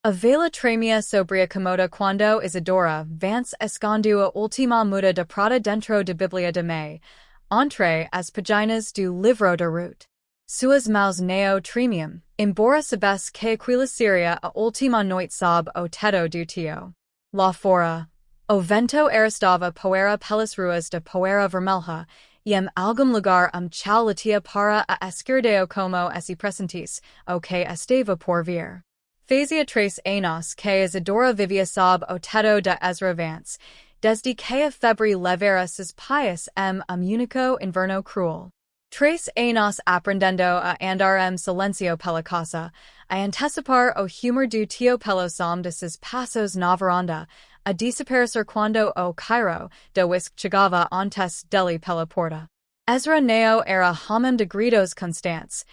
Avela tremia sobria comoda quando Isadora Vance escondeu a última muda de prata dentro de Biblia de me, entre as páginas do livro de Ruth. Suas mãos neo tremiam, embora soubesse que aquela seria a última noite sob o teto do tio. Lá fora, o vento arrastava poeira pelas ruas de poeira vermelha, e algum lugar chau latia para a esquerdeo como esse pressentis, o que estava por vir. Fazia 3 anos que Isadora vivia sob o teto de Ezra Vance, desde que a febre levara sus pais único inverno cruel. 3 anos aprendendo a andar silencio pela casa, a antecipar o humor do tio pelo som de sus passos na varanda, a desaparecer quando o Cairo de whisk chegava antes dele pela porta. Ezra neo era homem de gritos constantes,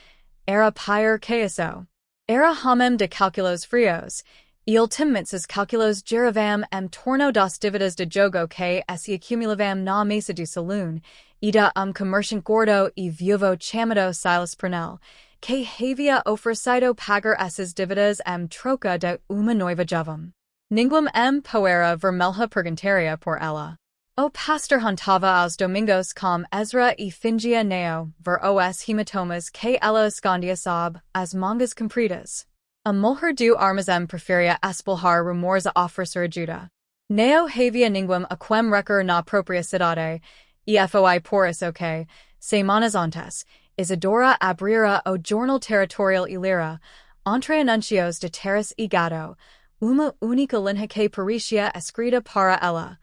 era pior que isso. Era homem de cálculos frios, e ultimamente sus cálculos giravam torno das dívidas de jogo que se acumulavam na mesa do saloon, e da comerciante gordo e viúvo chamado Silas Purnell, que havia oferecido pagar essas dívidas troca de uma noiva jovem. Ninguém poeira vermelha perguntaria por ela. O pastor juntava aos domingos com Ezra e fingia neo ver os hematomas que ela escondia sob as mangas compridas. A mulher do armazém preferia espalhar rumores a oferecer ajuda. Neo havia ninguém a quem requer na própria cidade, e foi por isso que, semanas antes, Isadora abrira o jornal territorial e lira, entre anuncios de terras e gado, uma única linha que parecia escrita para ela.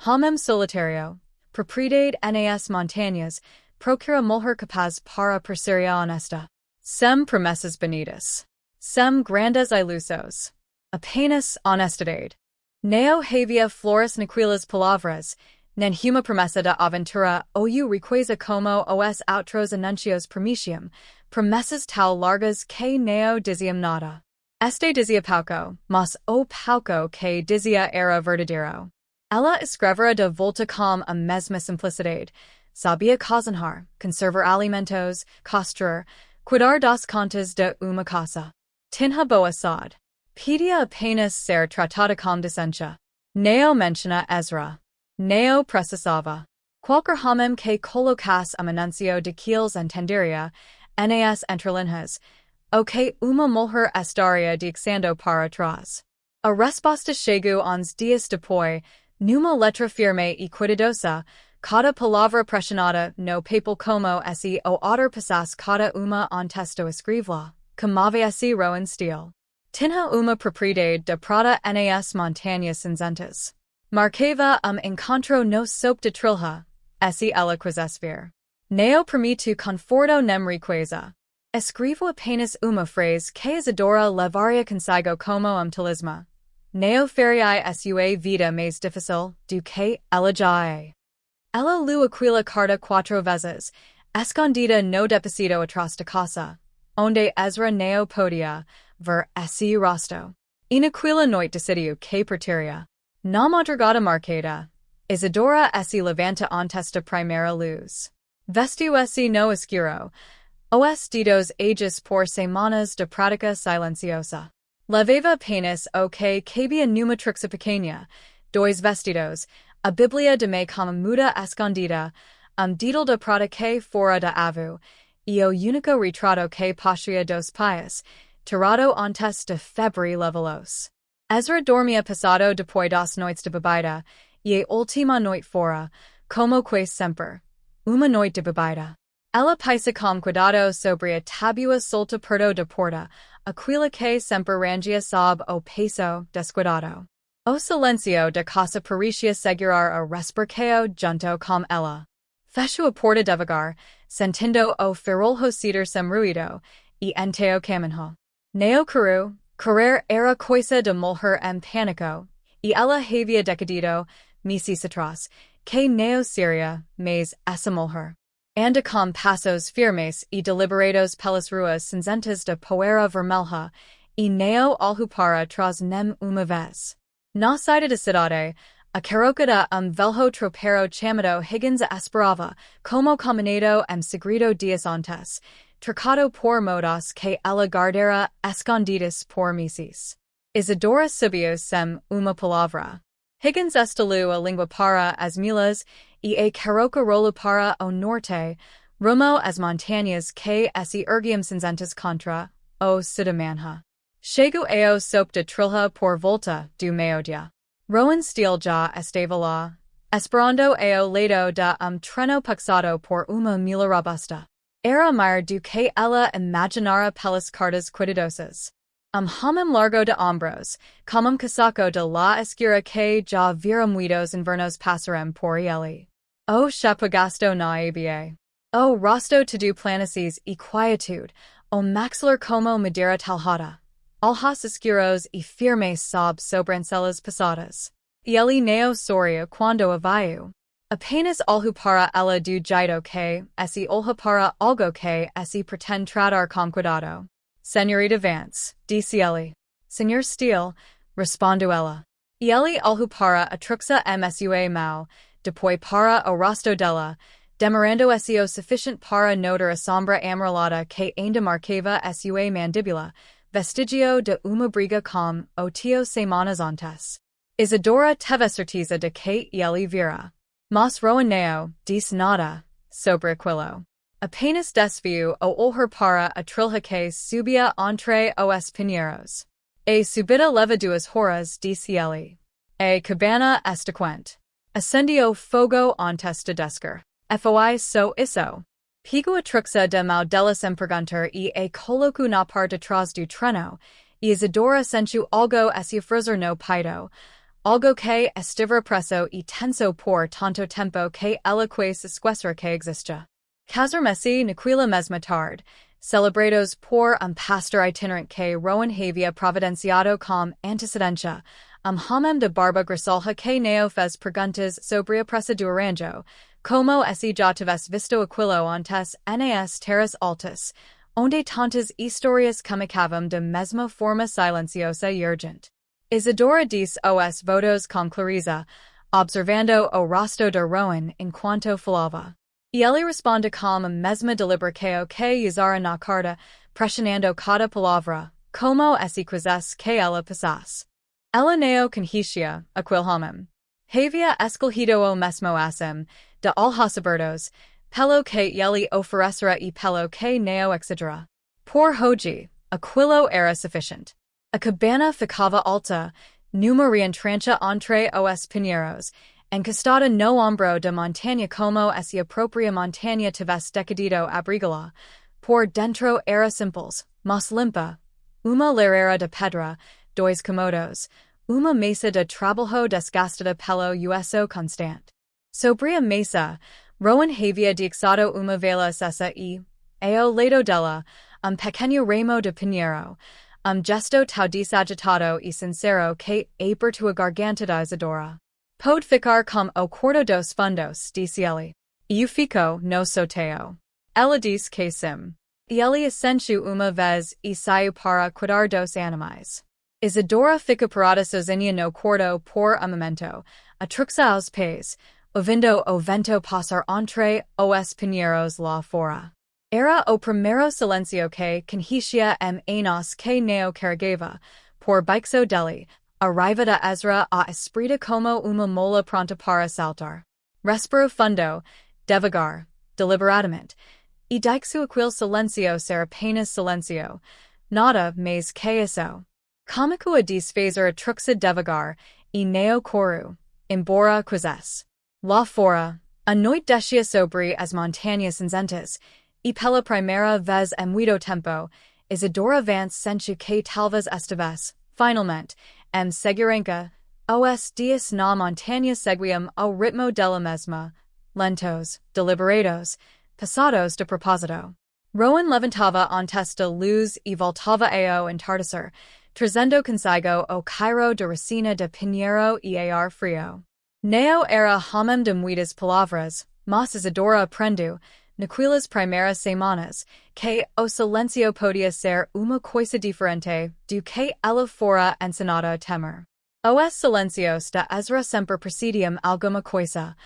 Homem solitário, propriedade nas montanhas, procura mulher capaz para parceria honesta. Sem promessas bonitas. Sem grandes ilusos. Apenas honestidade. Neo havia flores naquelas palavras, nenhuma promessa de aventura ou riqueza como os outros anuncios permitiam, promessas tal largas que neo diziam nada. Este dizia pouco, mas o pouco que dizia era verdadeiro. Ela escrevera de volta com a mesma simplicidade, sabia cozinhar, conservar alimentos, costurar, cuidar das contas de uma casa. Tinha boa saúde. Pedia apenas ser tratada com decência. Neo menciona Ezra. Neo precisava. Qualquer homem que colocasse anúncio de quilos entenderia, nas entrelinhas, o que uma mulher estaria dizendo para trás. A resposta chegou uns dias depois, numa letra firme e cuidadosa, cada palavra pressionada no papel como se o autor passasse cada uma antes de escrevê-la, como esse Rowan Steele. Tinha uma propriedade de prata nas Montanhas Cinzentas. Marcava encontrou no soap de trilha, se ela quisesse ver. Neo permite conforto nem riqueza. Escrevo apenas uma frase que Isadora levaria consigo como talismã. Neo faria sua vida mais difícil do que ela já é. Ela leu aquela carta 4 vezes, escondida no depósito atrás da casa, onde Ezra neo podia ver esse rosto. E naquela noite decidiu que partiria. Na madrugada marcada, Isadora se levanta antes da primeira luz. Vestiu se no escuro, os dedos ages por semanas de prática silenciosa. Levava apenas o que cabia numa truxa pequena, 2 vestidos, a Bíblia de me como muda escondida, dedo de prata que fora da avu, e o único retrato que possuía dos pais, tirado antes de febre levelos. Ezra dormia passado depois das noites de bebida, e a última noite fora, como quase sempre, uma noite de bebida. Ela paisa com cuidado sobre a tabua solta perto da porta, aquela que sempre rangia sob o peso descuidado. O silencio da casa parecia segurar o resperqueo junto com ela. Fecho a porta devagar, sentindo o ferolho cedar sem ruído, e enteo caminho. Neo correr era coisa de mulher pânico, e ela havia decidido, meses atrás, que neo seria, mas essa mulher. Anda com passos firmes e deliberados pelas ruas cinzentas de poeira vermelha, e neo alhupara tras nem uma vez. Na saída da cidade, a carroca da velho tropeiro chamado Higgins esperava, como combinado segredo dias antes, trocado por modas que ela guardara escondidas por meses. Isadora subios sem uma palavra. Higgins estalu a língua para as milas, e a caroca rolo para o norte, rumo as montanhas que se erguiam cinzentas contra o cidade. Chego ao soap de trilha por volta do meio-dia. Rowan Steele já estava lá, esperando ao lado da treno puxado por uma mula robusta. Era maior do que ela imaginara pelas cartas cuidadosas. Homem largo de ombros, como casaco de la escura que já vira muitos invernos passarem por ele. O chapagasto na abia. O rosto todo planicies e quietude, o maxilar como madeira talhada. Olhos escuros e firmes sob sobrancelhas passadas. E ele neo sorria quando a viu. Apenas olho para ela do jeito que, esse olho para algo que esse pretende tratar com cuidado. Senhorita Vance, disse ele. Senhor Steele, respondeu ela. E ele olhou para a truxa msua mau, depois para o rosto dela, demorando esse o suficiente para notar a sombra amarelada que ainda marcava sua mandíbula, vestigio de uma briga com o tio semanas antes. Isadora teve certeza de que ele vira. Mas Rowan não disse nada sobre aquilo. Apenas desviou o olhar para a trilha que subia entre os pinheiros. A subida leva 2 horas, disse ele. A cabana está quente. Acendiu fogo antes de descer. Foi só isso. Pego a truxa de mão dela sem perguntar e a coloco na parte de trás do treno, e Isadora sentiu algo se ofrecer no peito, algo que estive preso e tenso por tanto tempo que ela quase esquecera que existia. Casar-se naquela mesma tarde, celebrados por pastor itinerante que Rowan havia providenciado com antecedência, homem de barba grisalha que não fez perguntas sobre a pressa do arranjo, como se já tivesse visto aquilo antes nas terras altas, onde tantas histórias comunicavam de mesma forma silenciosa e urgente. Isadora disse os votos com clareza, observando o rosto de Rowan enquanto falava. E ele responde com a mesma deliberação que usara na carta, pressionando cada palavra, como se quisesse que ela passasse. Ela não conhecia aquele homem. Havia escolhido o mesmo assim, de olhos abertos, pelo que ele oferecera e pelo que não excedera. Por hoje, aquilo era suficiente. A cabana ficava alta, numa reentrancha entre os pinheiros, encostada no ombro da montanha como se a própria montanha tivesse decidido abrigá-la. Por dentro era simples, mas limpa. Uma lareira de pedra, 2 comodos, uma mesa de trabalho desgastada pelo uso constante. Sobre a mesa, Rowan havia deixado uma vela acesa e, ao lado dela, pequeno ramo de pinheiro, gesto tão desagitado e sincero que apertou a garganta da Isadora. Pode ficar com o quarto dos fundos, disse ele. Eu fico no sorteio. Ela disse que sim. E ele assentiu uma vez e saiu para cuidar dos animais. Isadora fica parada sozinha no quarto por momento, a truxa aos pés, ouvindo o vento passar entre os pinheiros lá fora. Era o primeiro silêncio que conhecia anos que não carregava, por baixo dele, a raiva de Ezra a espreita como uma mola pronta para saltar. Respirou fundo, devagar, deliberadamente, e deixou aquele silêncio ser apenas silêncio, nada mais que isso. Começou a desfazer a truxa devagar, e não correu, embora quisesse. Lá fora, a noite descia sobre as montanhas cinzentas, e pela primeira vez em muito tempo, Isadora Vance sentiu que talvez estivesse, finalmente, segurança, os dias na montanha seguiam ao ritmo dela mesma, lentos, deliberados, passados de propósito. Rowan levantava antes da luz e voltava ao entardecer, trazendo consigo o cairo de resina de pinheiro e ar frio. Não era homem de muitas palavras, mas Isadora aprendeu, naquelas primeiras semanas, que o silêncio podia ser uma coisa diferente do que ela fora ensinada a temer. Os silencios de Ezra sempre precediam alguma coisa,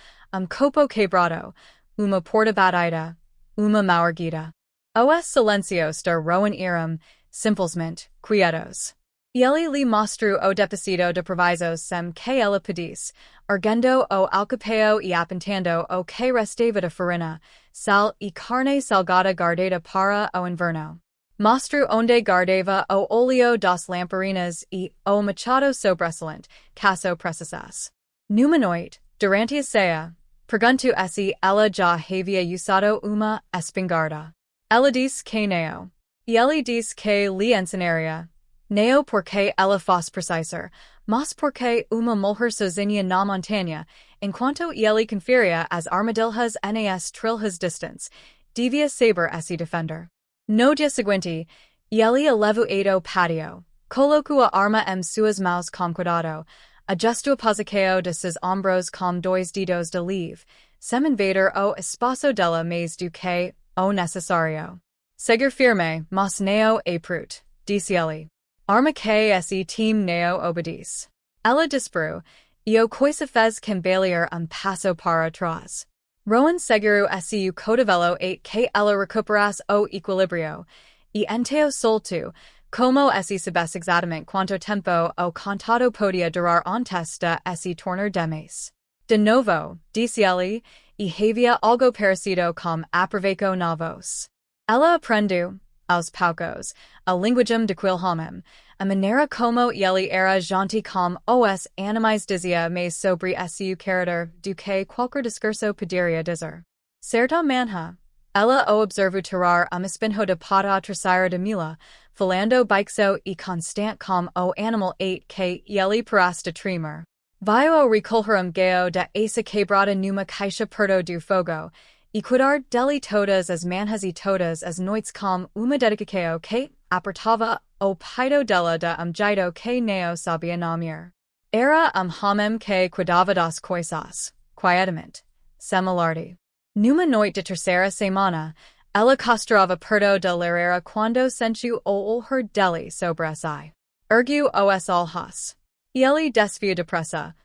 copo quebrado, uma porta batida, uma mau erguida. Os silencios de Rowan eram, simplesmente, quietos. Ieli li mostru o deposito de provisos sem que ela pedis, argendo o alcapeo e apontando o que restava de farina, sal e carne salgada guardada para o inverno. Mostru onde guardava o oleo das lamparinas e o machado sobressalente, caso precisas. Numa noite, durante a ceia, pergunto se ela já havia usado uma espingarda. Ela diz que não. E ele diz que lhe ensinaria. Não porque ela faz precisar, mas porque uma mulher sozinha na montanha, enquanto ele conferia as armadilhas nas trilhas distantes, devia saber se defender. No dia seguinte, ele elevou ao patio, colocou a arma em suas mãos com cuidado, ajustou o pasaqueo de seus ombros com dois dedos de leve, sem invadir o espaço dela mais do que o necessário. Seguir firme, mas não aprute, disse ele. Arma que esse team não obedece. Ela disparou, e o coisa fez cambalear passo para trás. Rowan seguro esse o cotovelo que ela recuperasse o equilibrio, e enteo solto, como esse sabesse exatamente quanto tempo o contado podia durar antes de esse tornar demais. De novo, disse ele, e havia algo parecido com aproveito novos. Ela aprendeu, aos poucos, a linguagem daquele homem, a maneira como ele era gentil com os animais dizia mais sobre esse caráter do que qualquer discurso poderia dizer. Certa manhã, ela o observou tirar espinho de pata traseira de mula, falando baixo e constante com o animal que ele parece de tremer. Veio o recolher gao de essa quebrada numa caixa perto do fogo, e cuidar dele todas as manhãs e todas as noites com uma dedicação que apertava o peito dela de jeito que não sabia nomear. Era homem que cuidava das coisas, quietamente, sem alarde. Numa noite de terceira semana, ela costurava perto da lareira quando sentiu o olhar dele sobre si. Ergueu os olhos. E ele desviou depressa,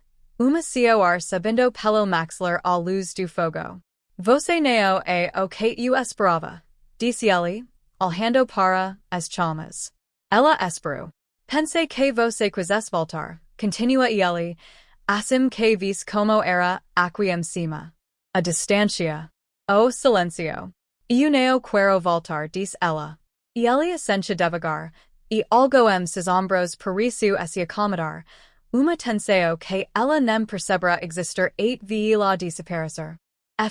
suor subindo pelo maxilar à luz do fogo. Você não é o que eu esperava, disse ele, olhando para as chamas. Ela esperou. Pensei que você quisesse voltar, continua ele, assim que vis como era aqui em cima. A distância. O silêncio. Eu não quero voltar, disse ela. E ele assentiu devagar, e algo em seus ombros pareceu se acomodar, uma tensão que ela não percebera existir veio-la desaparecer.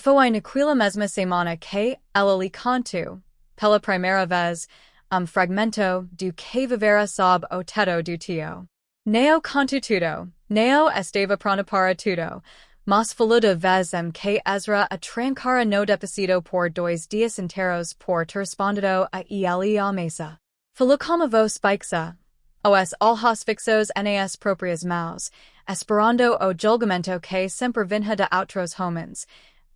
Foi naquela mesma semana que ela lhe contou, pela primeira vez, fragmento do que vivera sob o teto do tio. Não contou tudo, não estava pronta para tudo, mas falou da vez em que Ezra a trancara no deposito por 2 dias inteiros por ter respondido a ele à mesa. Falou com a voz baixa, os olhos fixos nas próprias mãos, esperando o julgamento que sempre vinha de outros homens.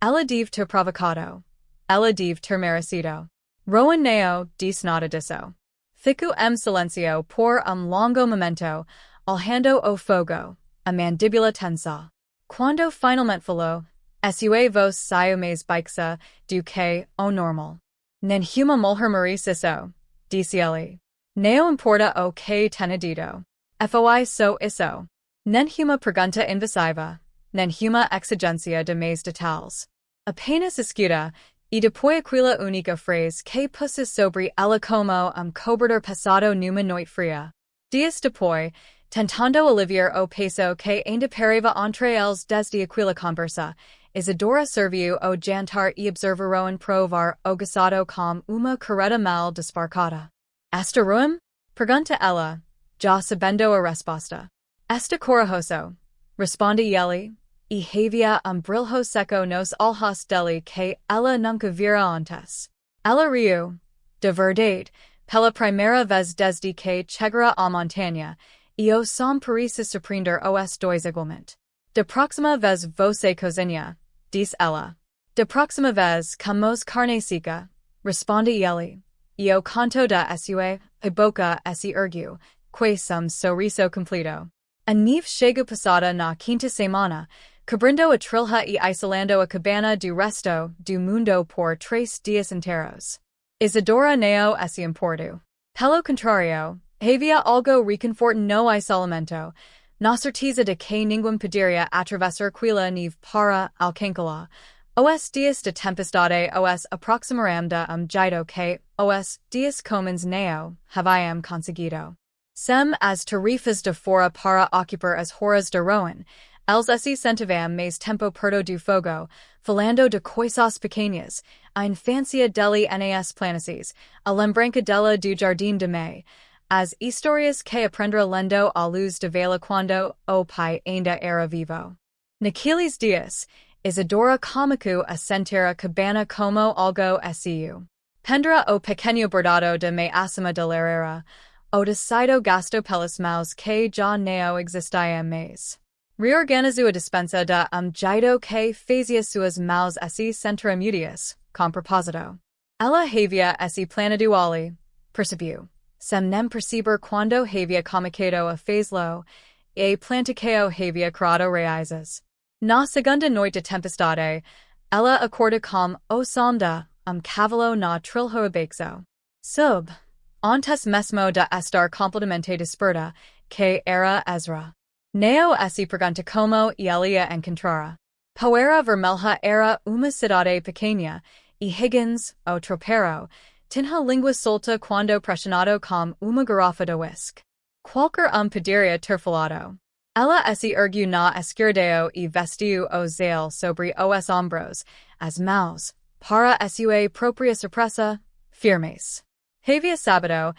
Ela deve ter provocado. Ela deve ter merecido. Rowan não disse nada disso. Ficou em silêncio por longo momento, olhando o fogo, a mandíbula tensa. Quando finalmente falou, sua voz saiu mais baixa do que o normal. Nenhuma mulher merece isso, disse ele. Não importa o que tenha dito. Foi só isso. Nenhuma pergunta invasiva, nenhuma exigência de mais detalhes. Apenas escuta, e depois aquela única frase que puse sobre ela como cobertor passado numa noite fria. Dias depois, tentando aliviar o peso que ainda parava entre eles desde aquela conversa, Isadora serviu o jantar e observaram provar o guisado com uma careta mal disfarçada. Está ruim? Pergunta ela, já sabendo a resposta. Está corajoso, responde ele, e havia brilho seco nos olhos dele que ela nunca vira antes. Ela riu, de verdade, pela primeira vez desde que chegara à montanha, e o som parece surpreender os dois igualmente. Da próxima vez você cozinha, disse ela. Da próxima vez comemos carne seca, responde ele, e o canto da sua boca se ergueu, com sorriso completo. A neve chegou passada na quinta semana, cobrindo a trilha e isolando a cabana do resto do mundo por 3 dias inteiros. Isadora não se importou. Pelo contrário, Havia algo reconfortan no isolamento, na certeza de que ninguém poderia atravessar aquela neve para alcançá-la. Os dias de tempestade os aproximaram de jeito que os dias comuns não haviam conseguido. Sem as tarefas de fora para ocupar as horas de Rowan, eles se sentavam mais tempo perto do fogo, falando de coisas pequenas, a infância dele nas planícies, a lembrança dela do jardim de May, as histórias que aprendera lendo à luz de vela quando o pai ainda era vivo. Naqueles dias, Isadora começou a sentir a cabana como algo SCU. Pendera o pequeno bordado de May acima de l'herrera, o decido gasto pelas mãos que já não existiam mais. Reorganizou a despensa de jeito que fazia suas mãos se sentir úteis, com propósito. Ela havia esse planeado ali, percebeu, sem nem perceber quando havia começado a fazê-lo, e planteado havia criado raízes. Na segunda noite de tempestade, ela acorda com o som de cavalo na trilho abaixo. Sub, antes mesmo de estar completamente desperta, que era Ezra. Não se pergunta como ele a encontrara. Poeira Vermelha era uma cidade pequena, e Higgins, o tropeiro, tinha língua solta quando pressionado com uma garrafa de whisky. Qualquer poderia ter falado. Ela se ergueu na esquerda e vestiu o zelo sobre os ombros, as mãos, para sua própria surpresa, firmes. Havia sábado,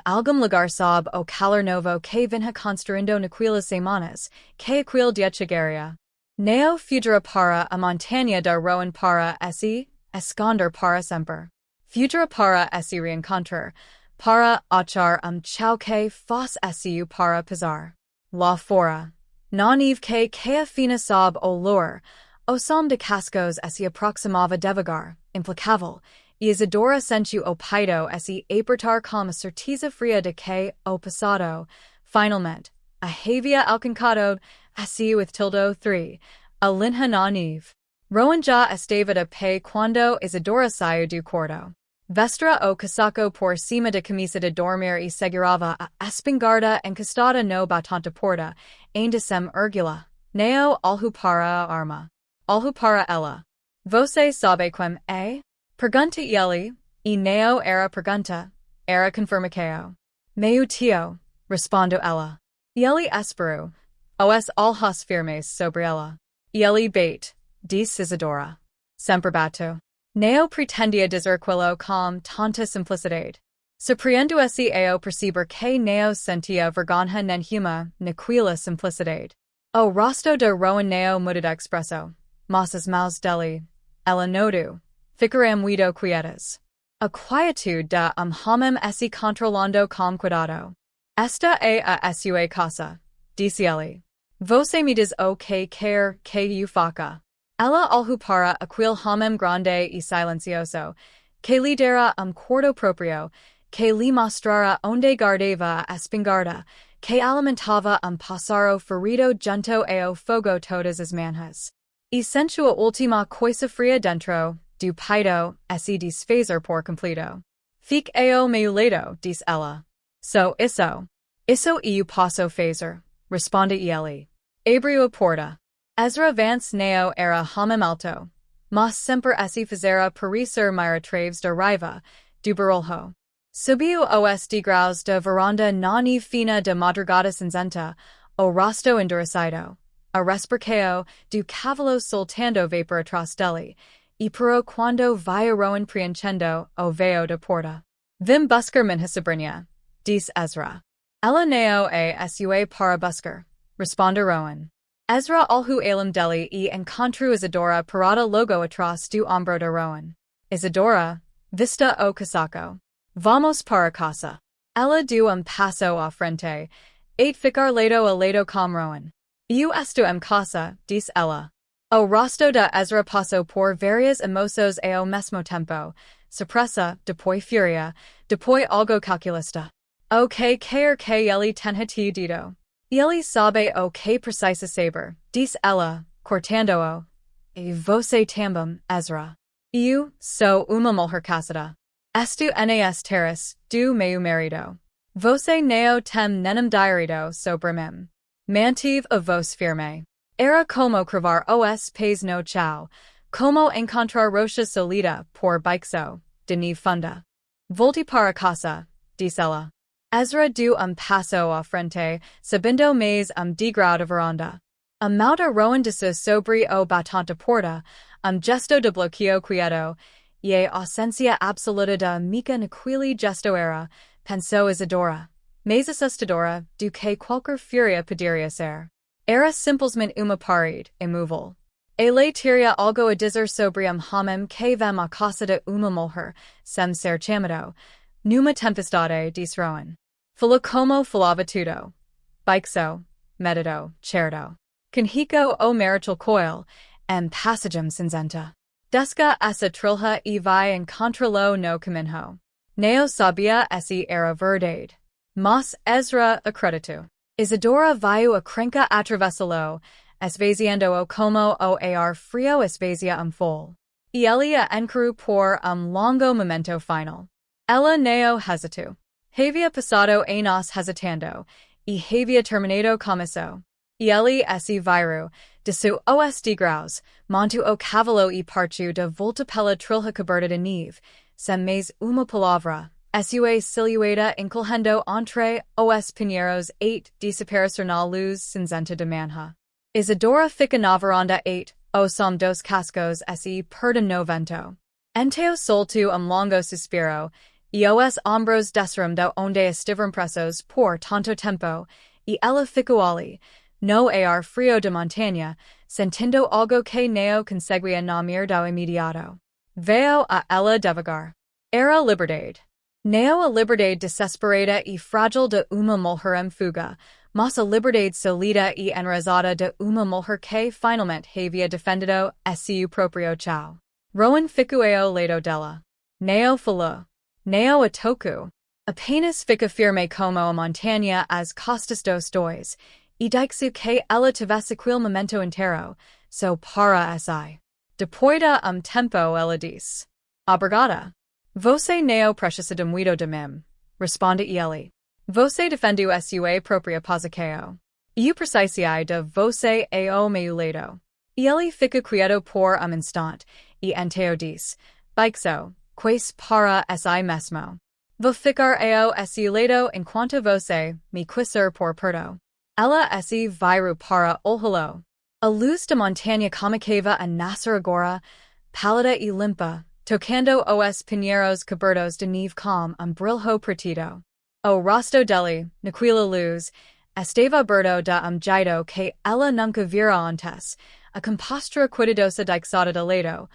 algum lugar sob o calor novo que vinha construindo naquelas semanas, que aquele dia chegaria. Não fugira para a montanha de Rowan para se esconder para sempre. Fugira para se reencontrar, para achar chau que faz su para pisar. Lá fora. Na neve que a fina sob o lor, o som de cascos se aproximava devagar, implacável, e Isadora sentiu o peito se apertar com a certeza fria de que o passado, finalmente, a havia alcançado se with tilde 3, a linha na neve. Rowan já estava de pé quando Isadora saiu do quarto. Vestra o casaco por cima de camisa de dormir e segurava a espingarda encostada no batão de porta, ainda sem erguila. Neo olhou para a arma. Olhou para ela. Você sabe quem é? Pergunta ele, e Neo era pergunta, era confirmação. Meu tio, respondeu ela. E ele esperou. Os olhos firmes sobre ela. E ele bate, disse Isadora. Sempre bato. Neo pretendia dizer aquilo com tanta simplicidade. Surpreendeu-se ao perceber que Neo sentia vergonha nenhuma naquela simplicidade. O rosto de Rowan Neo mudou de expresso, mas as mãos dele, ela notou, ficaram muito quietas. A quietude de homem se controlando com cuidado. Esta é a sua casa, disse ele. Você me diz o que quer que eu faça. Ela olhou para aquele homem grande e silencioso, que lhe dera quarto próprio, que lhe mostrara onde guardava a espingarda, que alimentava pássaro ferido junto ao fogo todas as manhãs. E sentiu a última coisa fria dentro do peito se desfazer por completo. Fique ao meu lado, disse ela. Isso eu posso fazer, responde ele. Abriu a porta. Ezra Vance não era homem alto, mas sempre se fazera parecer mira traves de raiva, do barulho. Subiu os degraus da varanda na neve fina de madrugada cinzenta, o rosto endurecido, a respirao do cavalo soltando vapor atrás dele, e pero quando via Rowan preenchendo o veio da porta. Vim buscar minha sobrinha, disse Ezra. Ela não é sua para buscar, responde Rowan. Ezra olhou além dele e encontrou Isadora parada logo atrás do ombro de Rowan. Isadora, vista o casaco. Vamos para casa. Ela deu passo à frente, e ficar lado a lado com Rowan. Eu estou casa, disse ela. O rosto de Ezra passou por várias emoções ao mesmo tempo, surpresa, depois fúria, depois algo calculista. O que quer que ele tenha te dito? Ele sabe o que precisa saber, disse ela, cortando-o. E você também, Ezra. Eu sou uma mulher casada. Estou nas terras do meu marido. Você neo tem nenhum direito sobre mim. Mantive a vos firme. Era como cravar os pés no chão, como encontrar rocha solida por baixo, de neve funda. Volti para casa, disse ela. Ezra deu passo à frente, subindo mais degrau de varanda. Mauta Rowan disse sobre o batom de porta, gesto de bloqueo quieto, e a ausência absoluta de mica naquele gesto era, pensou Isadora. Mas assustadora, do que qualquer furia poderia ser. Era simplesmente uma parede, imóvel. Ele teria algo a dizer sobre homem que vem à casa de uma mulher, sem ser chamado. Numa tempestade, disse Rowan. Falou como falava tudo. Baixo, medito, certo. Com rico o marital coil, passagem cinzenta. Desca essa trilha e vai encontrá-lo no caminho. Neo sabia esse era verdade. Mas Ezra acreditou. Isadora veio a crenca atravessá-lo, esvaziando-o como o ar frio esvazia fol. E ele a encarou por longo momento final. Ela neo hesitou. Havia passado anos hesitando, e havia terminado começou. E ele esse viru, de su os degraus, montou o cavalo e partiu de volta pela trilha coberta de neve, sem mais uma palavra. Sua silhueta encolhendo entre os pinheiros 8 desaparecer na luz cinzenta de manhã. Isadora fica na varanda 8, o som dos cascos se perde no vento. Enteo soltu longo suspiro, e os ombros desrum do onde estiveram presos por tanto tempo, e ela ficou ali, no ar frio de montanha, sentindo algo que neo conseguia não do imediato. Veio a ela devagar. Era liberdade. Neo a liberdade desesperada e frágil de uma mulher fuga, mas a liberdade sólida e enraizada de uma mulher que finalmente havia defendido seu próprio chão. Rowan ficou ao lado dela. Neo falou. Neo a toku. Apenas fica firme como a montanha as costas dos dois, e dixo que ela tivesse aquele momento inteiro, so para si. Depois de tempo ela disse. Obrigada. Você neo precisa de muito de mim, responde ele. Você defendeu sua própria posição. Eu precisei de você ao meu lado. Ele fica quieto por instante, e então disse, baixo, quais para si mesmo. Vou ficar ao seu lado enquanto você me quiser por perto. Ela se viru para olhá-lo. A luz da montanha comunicava a nascer agora, pálida e limpa, tocando os pinheiros cobertos de neve com brilho pretido. O rosto dele, naquela luz, estava aberto de jeito que ela nunca vira antes, a compostura cuidadosa dixada de lado,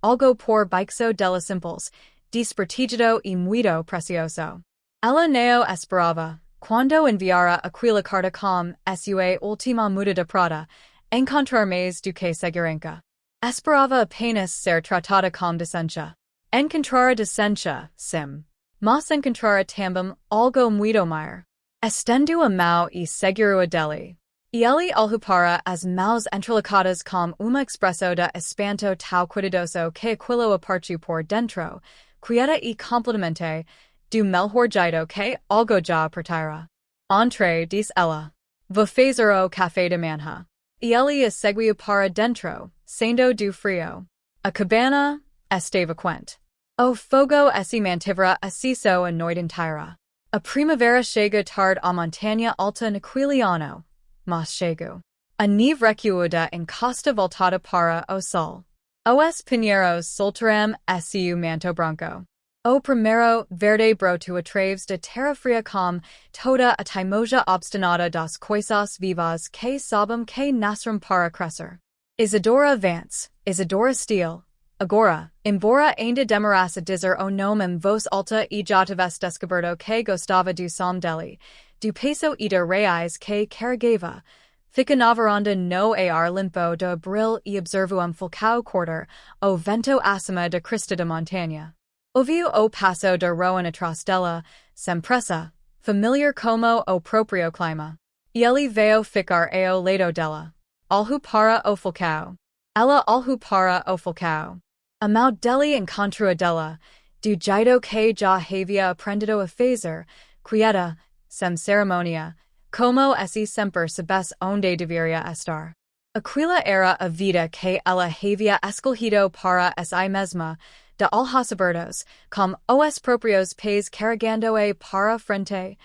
algo por baixo dela simples, desprotegido e muito precioso. Ela neo esperava, quando enviara aquela carta com sua última muda de prata, encontrar mais do que segurança. Esperava apenas ser tratada com decência. Encontrar decência, sim. Mas encontrar também algo muito maior. Estendo a mão e seguro a dele. E ele olhou as mãos entrelaçadas com uma expressão de espanto tão cuidadoso que aquilo a partiu por dentro, quieta e completamente, do melhor jeito que algo já partira. Entre, disse ela. Vou fazer o café de manhã. E ele a seguiu para dentro, sendo do frio. A cabana estava quente. O fogo se mantivera aceso a noite inteira. A primavera chega tarde à montanha alta naquele ano, mas chegou. A neve recuada encosta voltada para o sol. Os pinheiros soltaram seu manto branco. O primeiro verde brotou a través de terra fria com toda a teimosia obstinada das coisas vivas que sabem que nasceram para crescer. Isadora Vance, Isadora Steele. Agora, embora ainda demorasse a dizer o nome em voz alta e já tivesse descoberto que gostava do som dele, do peso e de reais que carregava, fica na varanda no ar limpo do abril e observou fulcao quarter o vento acima da crista da montanha. Ouviu o passo de Rowan atrás dela, sem pressa, familiar como o próprio clima. E ele veio ficar ao lado dela. Olhou para o fulcao. Ela olhou para o fulcao. A mão dele encontrou a dela, do jeito que já havia aprendido a fazer, quieta, sem ceremonia, como esse semper sebes onde deveria estar. Aquila era a vida que ela havia escolhido para si mesma, de alhacibertos, com os proprios pés carregando-a para frente,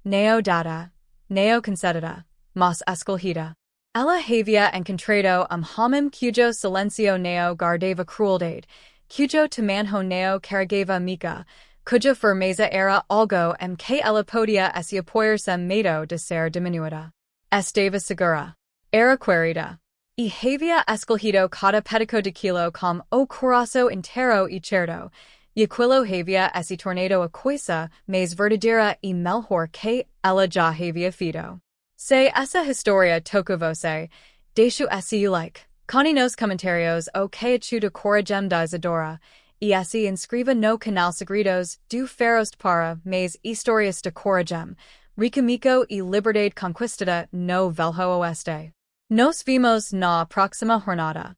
neo data, neo concedida, mas escolhida. Ela havia encontrado homem cujo silencio neo guardava crueldade, cujo tamanho neo carregava mica, cuja firmeza era algo em que ela podia se apoiar sem medo de ser diminuida. Estava segura. Era querida. E havia escolhido cada pedaço de quilo com o coração inteiro e certo, e aquilo havia se tornado a coisa mais verdadeira e melhor que ela já havia feito. Se essa história tocou você, deixo esse like, conte nos comentários o que achou de coragem da Isadora, e se inscreva no canal Segredos do Faroeste para mais histórias de coragem, riquimico e liberdade conquistada no Velho Oeste. Nos vemos na próxima jornada.